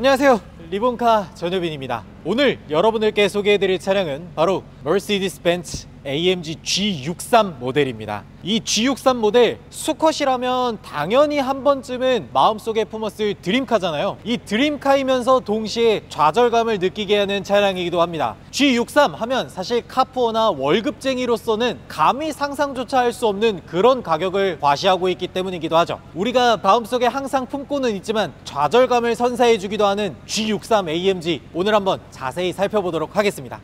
안녕하세요, 리본카 전효빈입니다. 오늘 여러분들께 소개해드릴 차량은 바로 머시디스 벤츠 AMG G63 모델입니다. 이 G63 모델 수컷이라면 당연히 한 번쯤은 마음속에 품었을 드림카잖아요. 이 드림카이면서 동시에 좌절감을 느끼게 하는 차량이기도 합니다. G63 하면 사실 카푸어나 월급쟁이로서는 감히 상상조차 할 수 없는 그런 가격을 과시하고 있기 때문이기도 하죠. 우리가 마음속에 항상 품고는 있지만 좌절감을 선사해주기도 하는 G63 AMG, 오늘 한번 자세히 살펴보도록 하겠습니다.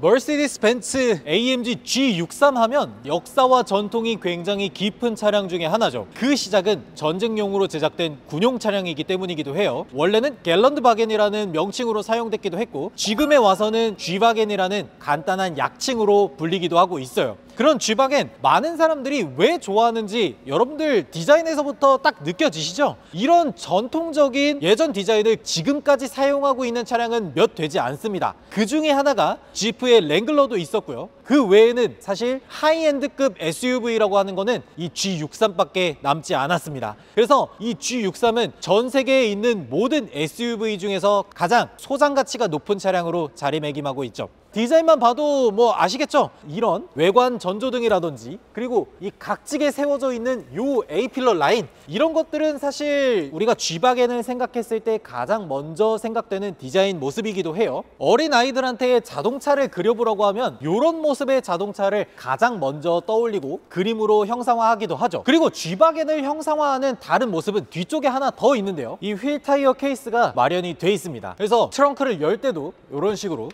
머시디스 벤츠 AMG G63 하면 역사와 전통이 굉장히 깊은 차량 중에 하나죠. 그 시작은 전쟁용으로 제작된 군용 차량이기 때문이기도 해요. 원래는 갤런드바겐이라는 명칭으로 사용됐기도 했고, 지금에 와서는 G바겐이라는 간단한 약칭으로 불리기도 하고 있어요. 그런 G바겐, 많은 사람들이 왜 좋아하는지 여러분들 디자인에서부터 딱 느껴지시죠? 이런 전통적인 예전 디자인을 지금까지 사용하고 있는 차량은 몇 되지 않습니다. 그 중에 하나가 지프의 랭글러도 있었고요. 그 외에는 사실 하이엔드급 SUV라고 하는 거는 이 G63밖에 남지 않았습니다. 그래서 이 G63은 전 세계에 있는 모든 SUV 중에서 가장 소장 가치가 높은 차량으로 자리매김하고 있죠. 디자인만 봐도 뭐 아시겠죠? 이런 외관 전조등이라든지, 그리고 이 각지게 세워져 있는 요 A필러 라인, 이런 것들은 사실 우리가 G바겐을 생각했을 때 가장 먼저 생각되는 디자인 모습이기도 해요. 어린 아이들한테 자동차를 그려보라고 하면 이런 모습의 자동차를 가장 먼저 떠올리고 그림으로 형상화하기도 하죠. 그리고 G바겐을 형상화하는 다른 모습은 뒤쪽에 하나 더 있는데요, 이 휠 타이어 케이스가 마련이 돼 있습니다. 그래서 트렁크를 열 때도 이런 식으로,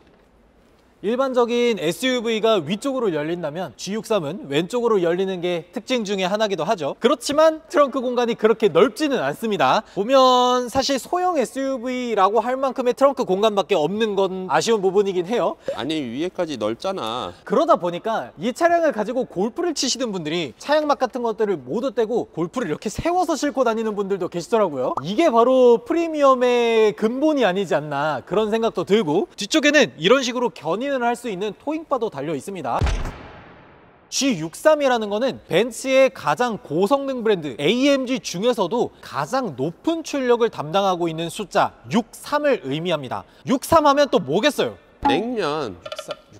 일반적인 SUV가 위쪽으로 열린다면 G63은 왼쪽으로 열리는 게 특징 중에 하나기도 하죠. 그렇지만 트렁크 공간이 그렇게 넓지는 않습니다. 보면 사실 소형 SUV라고 할 만큼의 트렁크 공간밖에 없는 건 아쉬운 부분이긴 해요. 아니, 위에까지 넓잖아. 그러다 보니까 이 차량을 가지고 골프를 치시는 분들이 차양막 같은 것들을 모두 떼고 골프를 이렇게 세워서 싣고 다니는 분들도 계시더라고요. 이게 바로 프리미엄의 근본이 아니지 않나, 그런 생각도 들고, 뒤쪽에는 이런 식으로 견인을 할 수 있는 토잉바도 달려 있습니다. G63이라는 거는 벤츠의 가장 고성능 브랜드 AMG 중에서도 가장 높은 출력을 담당하고 있는 숫자 63을 의미합니다. 63 하면 또 뭐겠어요? 냉면.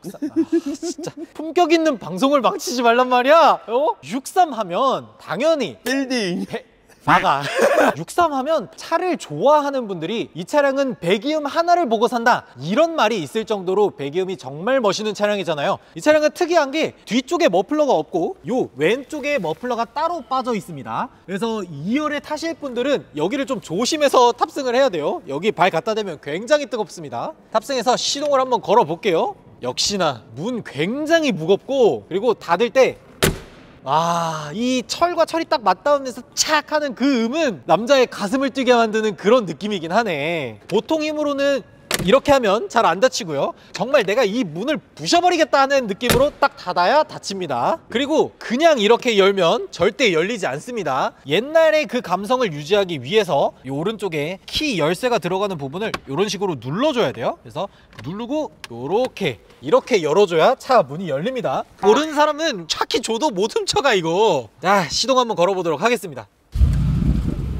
63. 아, 진짜 품격 있는 방송을 망치지 말란 말이야. 63 하면 당연히 빌딩. 막아. 63 하면 차를 좋아하는 분들이 이 차량은 배기음 하나를 보고 산다, 이런 말이 있을 정도로 배기음이 정말 멋있는 차량이잖아요. 이 차량은 특이한 게 뒤쪽에 머플러가 없고 요 왼쪽에 머플러가 따로 빠져 있습니다. 그래서 2열에 타실 분들은 여기를 좀 조심해서 탑승을 해야 돼요. 여기 발 갖다 대면 굉장히 뜨겁습니다. 탑승해서 시동을 한번 걸어 볼게요. 역시나 문 굉장히 무겁고, 그리고 닫을 때 이 철과 철이 딱 맞닿으면서 착 하는 그 음은 남자의 가슴을 뛰게 만드는 그런 느낌이긴 하네. 보통 힘으로는 이렇게 하면 잘 안 닫히고요, 정말 내가 이 문을 부셔버리겠다 하는 느낌으로 딱 닫아야 닫힙니다. 그리고 그냥 이렇게 열면 절대 열리지 않습니다. 옛날의 그 감성을 유지하기 위해서 이 오른쪽에 키 열쇠가 들어가는 부분을 이런 식으로 눌러줘야 돼요. 그래서 누르고 이렇게 열어줘야 차 문이 열립니다. 모르는 사람은 차키 줘도 못 훔쳐가 이거. 자, 시동 한번 걸어보도록 하겠습니다.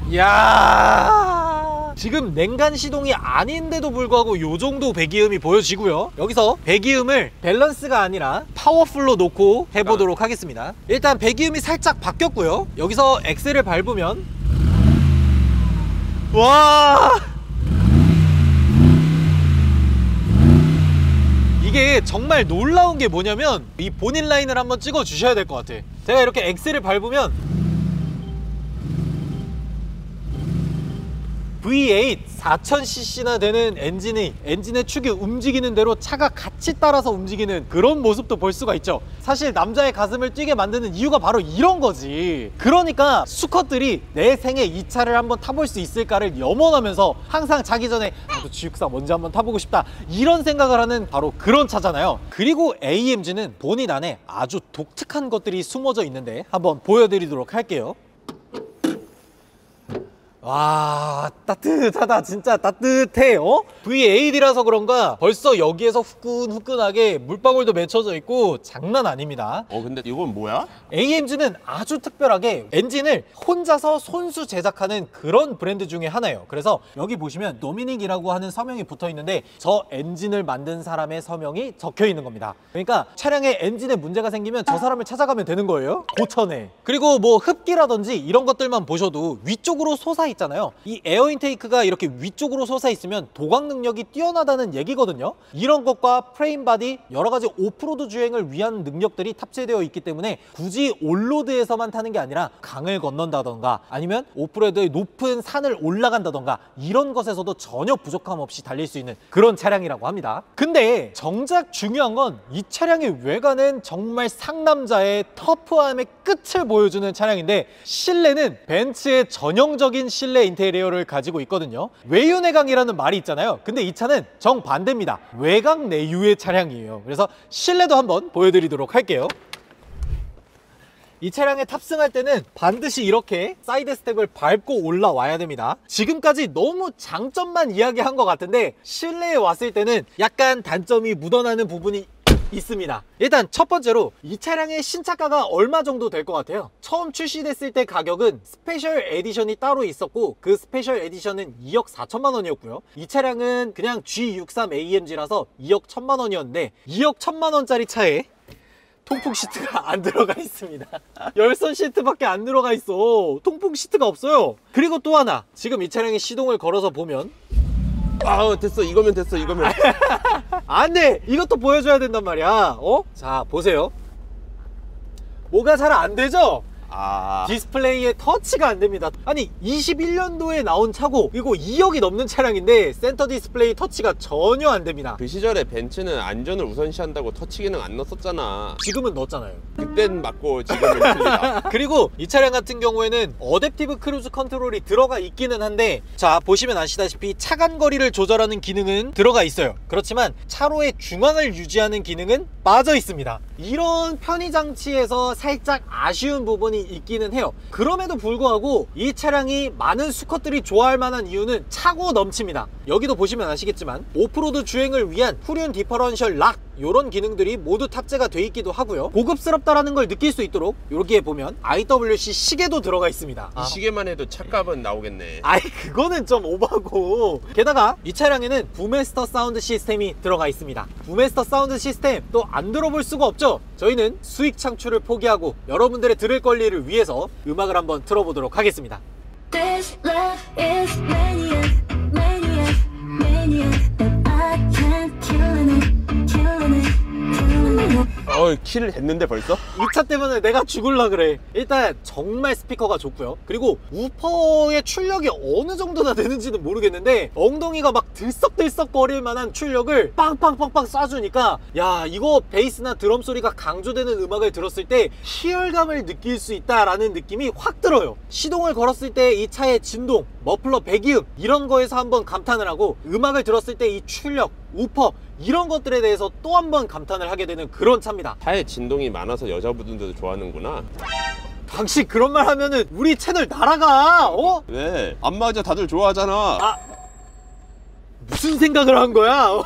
이야, 지금 냉간 시동이 아닌데도 불구하고 요 정도 배기음이 보여지고요. 여기서 배기음을 밸런스가 아니라 파워풀로 놓고 해보도록 하겠습니다. 일단 배기음이 살짝 바뀌었고요. 여기서 엑셀을 밟으면, 와, 이게 정말 놀라운 게 뭐냐면 이 본인 라인을 한번 찍어 주셔야 될 것 같아. 제가 이렇게 엑셀을 밟으면 V8 4000cc나 되는 엔진의 축이 움직이는 대로 차가 같이 따라서 움직이는 그런 모습도 볼 수가 있죠. 사실 남자의 가슴을 뛰게 만드는 이유가 바로 이런 거지. 그러니까 수컷들이 내 생에 이 차를 한번 타볼 수 있을까를 염원하면서 항상 자기 전에 나도 G63 먼저 한번 타보고 싶다, 이런 생각을 하는 바로 그런 차잖아요. 그리고 AMG는 본인 안에 아주 독특한 것들이 숨어져 있는데 한번 보여드리도록 할게요. 와, 따뜻하다. 진짜 따뜻해. VAD라서 그런가 벌써 여기에서 후끈후끈하게 물방울도 맺혀져 있고 장난 아닙니다. 근데 이건 뭐야? AMG는 아주 특별하게 엔진을 혼자서 손수 제작하는 그런 브랜드 중에 하나예요. 그래서 여기 보시면 도미닉이라고 하는 서명이 붙어 있는데 저 엔진을 만든 사람의 서명이 적혀 있는 겁니다. 그러니까 차량에 엔진에 문제가 생기면 저 사람을 찾아가면 되는 거예요. 고쳐내. 그리고 뭐 흡기라든지 이런 것들만 보셔도 위쪽으로 솟아 있잖아요. 이 에어 인테이크가 이렇게 위쪽으로 솟아 있으면 도광 능력이 뛰어나다는 얘기거든요. 이런 것과 프레임 바디 여러 가지 오프로드 주행을 위한 능력들이 탑재되어 있기 때문에 굳이 올로드에서만 타는 게 아니라 강을 건넌다던가 아니면 오프로드의 높은 산을 올라간다던가 이런 것에서도 전혀 부족함 없이 달릴 수 있는 그런 차량이라고 합니다. 근데 정작 중요한 건 이 차량의 외관은 정말 상남자의 터프함의 끝을 보여주는 차량인데 실내는 벤츠의 전형적인 실내 인테리어를 가지고 있거든요. 외유내강이라는 말이 있잖아요. 근데 이 차는 정반대입니다. 외강 내유의 차량이에요. 그래서 실내도 한번 보여드리도록 할게요. 이 차량에 탑승할 때는 반드시 이렇게 사이드 스텝을 밟고 올라와야 됩니다. 지금까지 너무 장점만 이야기한 것 같은데 실내에 왔을 때는 약간 단점이 묻어나는 부분이 있습니다. 일단 첫 번째로 이 차량의 신차가가 얼마 정도 될 것 같아요? 처음 출시됐을 때 가격은 스페셜 에디션이 따로 있었고 그 스페셜 에디션은 2억 4천만 원이었고요. 이 차량은 그냥 G63 AMG라서 2억 1천만 원이었는데 2억 1천만 원짜리 차에 통풍 시트가 안 들어가 있습니다. 열선 시트밖에 안 들어가 있어. 통풍 시트가 없어요. 그리고 또 하나, 지금 이 차량의 시동을 걸어서 보면 됐어. 이거면 됐어. 이거면. 안 돼! 이것도 보여줘야 된단 말이야. 자, 보세요. 뭐가 잘 안 되죠? 디스플레이에 터치가 안 됩니다. 아니 21년도에 나온 차고 그리고 2억이 넘는 차량인데 센터 디스플레이 터치가 전혀 안 됩니다. 그 시절에 벤츠는 안전을 우선시한다고 터치 기능 안 넣었었잖아. 지금은 넣었잖아요. 그땐 맞고 지금은 틀리다. 그리고 이 차량 같은 경우에는 어댑티브 크루즈 컨트롤이 들어가 있기는 한데 자 보시면 아시다시피 차간 거리를 조절하는 기능은 들어가 있어요. 그렇지만 차로의 중앙을 유지하는 기능은 빠져 있습니다. 이런 편의 장치에서 살짝 아쉬운 부분이 있기는 해요. 그럼에도 불구하고 이 차량이 많은 수컷들이 좋아할 만한 이유는 차고 넘칩니다. 여기도 보시면 아시겠지만 오프로드 주행을 위한 후륜 디퍼런셜 락 이런 기능들이 모두 탑재가 돼 있기도 하고요. 고급스럽다라는 걸 느낄 수 있도록 여기에 보면 IWC 시계도 들어가 있습니다. 이 시계만 해도 차값은 나오겠네. 아이 그거는 좀 오버고. 게다가 이 차량에는 부메스터 사운드 시스템이 들어가 있습니다. 부메스터 사운드 시스템 또 안 들어볼 수가 없죠. 저희는 수익 창출을 포기하고 여러분들의 들을 권리를 위해서 음악을 한번 틀어보도록 하겠습니다. This love is maniac, maniac, maniac, but I can't kill it, killing it, killing it. 키를 했는데 벌써? 이 차 때문에 내가 죽을라 그래. 일단 정말 스피커가 좋고요. 그리고 우퍼의 출력이 어느 정도나 되는지는 모르겠는데 엉덩이가 막 들썩들썩 거릴 만한 출력을 빵빵빵빵 쏴주니까 야 이거 베이스나 드럼 소리가 강조되는 음악을 들었을 때 희열감을 느낄 수 있다라는 느낌이 확 들어요. 시동을 걸었을 때 이 차의 진동, 머플러 배기음 이런 거에서 한번 감탄을 하고 음악을 들었을 때 이 출력, 우퍼 이런 것들에 대해서 또 한 번 감탄을 하게 되는 그런 차입니다. 차에 진동이 많아서 여자분들도 좋아하는구나. 당신 그런 말 하면은 우리 채널 날아가. 왜? 안 맞아. 다들 좋아하잖아. 무슨 생각을 한 거야?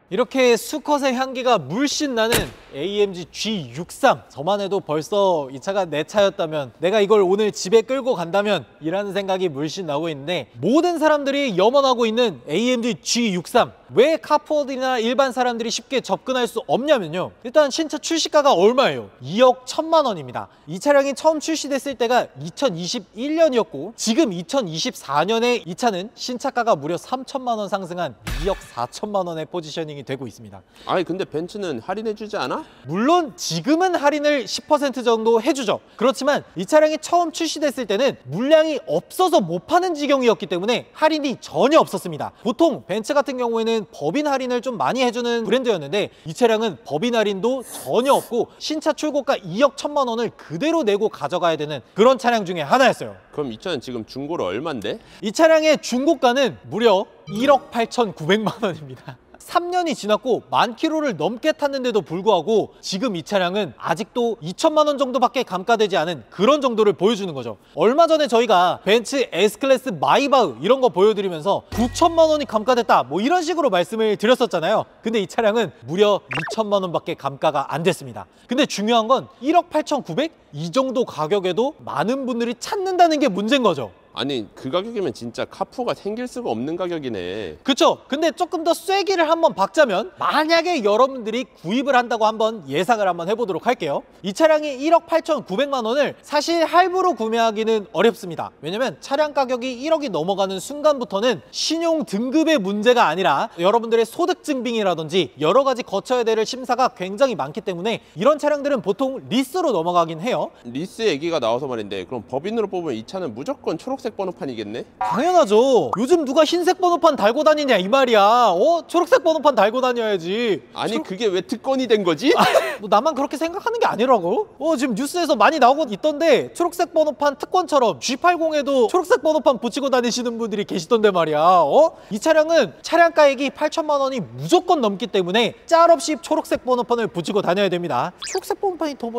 이렇게 수컷의 향기가 물씬 나는 AMG G63. 저만 해도 벌써 이 차가 내 차였다면, 내가 이걸 오늘 집에 끌고 간다면 이라는 생각이 물씬 나고 있는데, 모든 사람들이 염원하고 있는 AMG G63, 왜 카푸어들이나 일반 사람들이 쉽게 접근할 수 없냐면요, 일단 신차 출시가가 얼마예요? 2억 1천만 원입니다. 이 차량이 처음 출시됐을 때가 2021년이었고 지금 2024년에 이 차는 신차가가 무려 3천만 원 상승한 2억 4천만 원의 포지셔닝이 되고 있습니다. 아니 근데 벤츠는 할인해주지 않아? 물론 지금은 할인을 10% 정도 해주죠. 그렇지만 이 차량이 처음 출시됐을 때는 물량이 없어서 못 파는 지경이었기 때문에 할인이 전혀 없었습니다. 보통 벤츠 같은 경우에는 법인 할인을 좀 많이 해주는 브랜드였는데, 이 차량은 법인 할인도 전혀 없고 신차 출고가 2억 1천만 원을 그대로 내고 가져가야 되는 그런 차량 중에 하나였어요. 그럼 이 차는 지금 중고로 얼만데? 이 차량의 중고가는 무려 1억 8,900만 원입니다. 3년이 지났고 10,000km를 넘게 탔는데도 불구하고 지금 이 차량은 아직도 2천만 원 정도밖에 감가되지 않은 그런 정도를 보여주는 거죠. 얼마 전에 저희가 벤츠 S클래스 마이바흐 이런 거 보여드리면서 9천만 원이 감가됐다 뭐 이런 식으로 말씀을 드렸었잖아요. 근데 이 차량은 무려 2천만 원밖에 감가가 안 됐습니다. 근데 중요한 건 1억 8,900? 이 정도 가격에도 많은 분들이 찾는다는 게 문제인 거죠. 아니 그 가격이면 진짜 카푸가 생길 수가 없는 가격이네. 그쵸? 근데 조금 더 쐐기를 한번 박자면 만약에 여러분들이 구입을 한다고 한번 예상을 한번 해보도록 할게요. 이 차량이 1억 8,900만 원을 사실 할부로 구매하기는 어렵습니다. 왜냐면 차량 가격이 1억이 넘어가는 순간부터는 신용 등급의 문제가 아니라 여러분들의 소득 증빙이라든지 여러 가지 거쳐야 될 심사가 굉장히 많기 때문에 이런 차량들은 보통 리스로 넘어가긴 해요. 리스 얘기가 나와서 말인데 그럼 법인으로 뽑으면 이 차는 무조건 초록색 번호판이겠네? 당연하죠. 요즘 누가 흰색 번호판 달고 다니냐 이 말이야. 초록색 번호판 달고 다녀야지. 아니 그게 왜 특권이 된 거지? 뭐 나만 그렇게 생각하는 게 아니라고? 지금 뉴스에서 많이 나오고 있던데 초록색 번호판 특권처럼 G80에도 초록색 번호판 붙이고 다니시는 분들이 계시던데 말이야. 이 차량은 차량가액이 8천만 원이 무조건 넘기 때문에 짤없이 초록색 번호판을 붙이고 다녀야 됩니다. 초록색 번호판이 더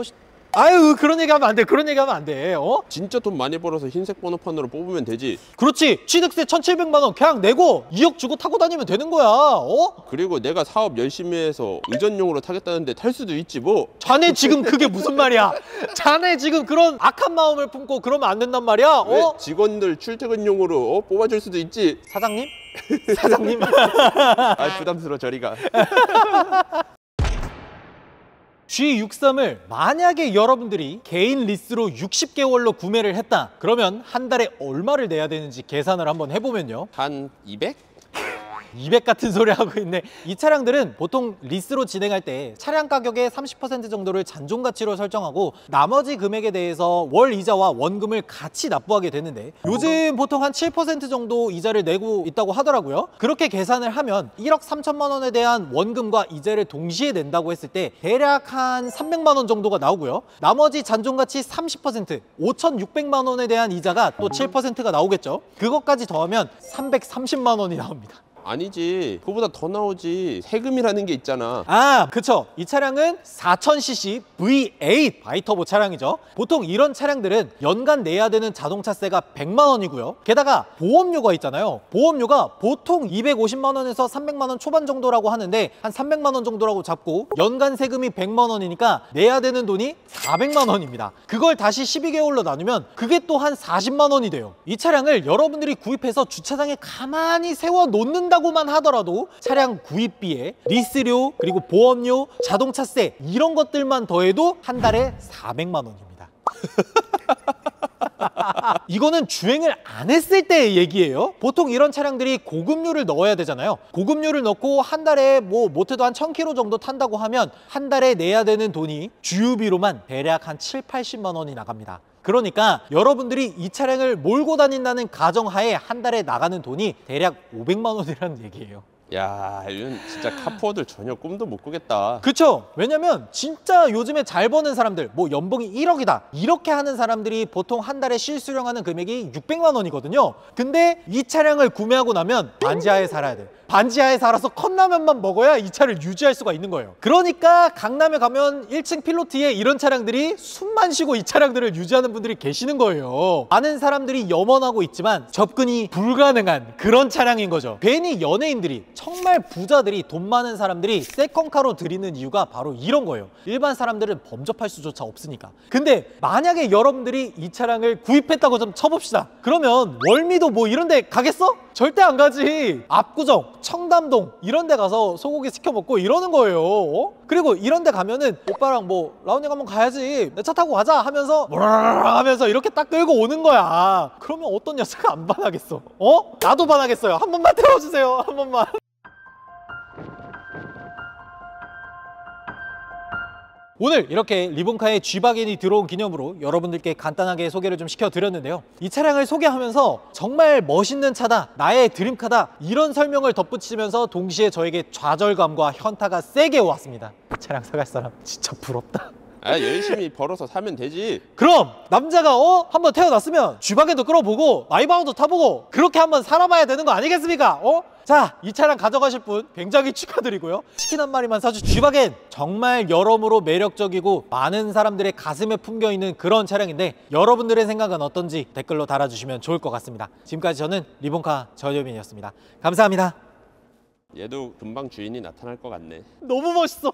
아유 그런 얘기하면 안 돼. 그런 얘기하면 안 돼. 진짜 돈 많이 벌어서 흰색 번호판으로 뽑으면 되지. 그렇지. 취득세 1,700만 원 그냥 내고 2억 주고 타고 다니면 되는 거야. 그리고 내가 사업 열심히 해서 의전용으로 타겠다는데 탈 수도 있지 뭐. 자네 지금 그게 무슨 말이야? 자네 지금 그런 악한 마음을 품고 그러면 안 된단 말이야? 왜 직원들 출퇴근용으로 뽑아줄 수도 있지. 사장님? 사장님? 아 부담스러워 저리가. G63을 만약에 여러분들이 개인 리스로 60개월로 구매를 했다 그러면 한 달에 얼마를 내야 되는지 계산을 한번 해보면요, 한 200? 200 같은 소리 하고 있네. 이 차량들은 보통 리스로 진행할 때 차량 가격의 30% 정도를 잔존 가치로 설정하고 나머지 금액에 대해서 월 이자와 원금을 같이 납부하게 되는데 요즘 보통 한 7% 정도 이자를 내고 있다고 하더라고요. 그렇게 계산을 하면 1억 3천만 원에 대한 원금과 이자를 동시에 낸다고 했을 때 대략 한 300만 원 정도가 나오고요. 나머지 잔존 가치 30% 5,600만 원에 대한 이자가 또 7%가 나오겠죠. 그것까지 더하면 330만 원이 나옵니다. 아니지, 그거보다 더 나오지. 세금이라는 게 있잖아. 아, 그쵸. 이 차량은 4000cc V8 바이터보 차량이죠. 보통 이런 차량들은 연간 내야 되는 자동차세가 100만 원이고요. 게다가 보험료가 있잖아요. 보험료가 보통 250만 원에서 300만 원 초반 정도라고 하는데 한 300만 원 정도라고 잡고 연간 세금이 100만 원이니까 내야 되는 돈이 400만 원입니다. 그걸 다시 12개월로 나누면 그게 또 한 40만 원이 돼요. 이 차량을 여러분들이 구입해서 주차장에 가만히 세워 놓는다고만 하더라도 차량 구입비에 리스료, 그리고 보험료, 자동차세 이런 것들만 더해도 한 달에 400만 원입니다. 이거는 주행을 안 했을 때의 얘기예요. 보통 이런 차량들이 고급류를 넣어야 되잖아요. 고급류를 넣고 한 달에 뭐 못해도 한 1000km 정도 탄다고 하면 한 달에 내야 되는 돈이 주유비로만 대략 한 7, 80만 원이 나갑니다. 그러니까 여러분들이 이 차량을 몰고 다닌다는 가정하에 한 달에 나가는 돈이 대략 500만 원이라는 얘기예요. 야, 이건 진짜 카푸어들 전혀 꿈도 못 꾸겠다. 그쵸? 왜냐면 진짜 요즘에 잘 버는 사람들, 뭐 연봉이 1억이다 이렇게 하는 사람들이 보통 한 달에 실수령하는 금액이 600만 원이거든요. 근데 이 차량을 구매하고 나면 반지하에 살아야 돼. 반지하에 살아서 컵라면만 먹어야 이 차를 유지할 수가 있는 거예요. 그러니까 강남에 가면 1층 필로티에 이런 차량들이 숨만 쉬고 이 차량들을 유지하는 분들이 계시는 거예요. 많은 사람들이 염원하고 있지만 접근이 불가능한 그런 차량인 거죠. 괜히 연예인들이, 정말 부자들이, 돈 많은 사람들이 세컨카로 드리는 이유가 바로 이런 거예요. 일반 사람들은 범접할 수조차 없으니까. 근데 만약에 여러분들이 이 차량을 구입했다고 좀 쳐봅시다. 그러면 월미도 뭐 이런 데 가겠어? 절대 안 가지. 압구정, 청담동 이런 데 가서 소고기 시켜 먹고 이러는 거예요. 그리고 이런 데 가면은 오빠랑 뭐 라운딩 한번 가야지, 내 차 타고 가자 하면서 하면서 이렇게 딱 끌고 오는 거야. 그러면 어떤 녀석이 안 반하겠어? 나도 반하겠어요. 한 번만 태워주세요. 한 번만. 오늘 이렇게 리본카의 G바겐이 들어온 기념으로 여러분들께 간단하게 소개를 좀 시켜드렸는데요. 이 차량을 소개하면서 정말 멋있는 차다, 나의 드림카다 이런 설명을 덧붙이면서 동시에 저에게 좌절감과 현타가 세게 왔습니다. 이 차량 사갈 사람 진짜 부럽다. 아, 열심히 벌어서 사면 되지. 그럼 남자가 한번 태어났으면 쥐바겐도 끌어보고 마이바흐도 타보고 그렇게 한번 살아봐야 되는 거 아니겠습니까? 자, 이 차량 가져가실 분 굉장히 축하드리고요. 치킨 한 마리만 사주 쥐바겐 정말 여러모로 매력적이고 많은 사람들의 가슴에 품겨있는 그런 차량인데 여러분들의 생각은 어떤지 댓글로 달아주시면 좋을 것 같습니다. 지금까지 저는 리본카 전효빈이었습니다. 감사합니다. 얘도 금방 주인이 나타날 것 같네. 너무 멋있어.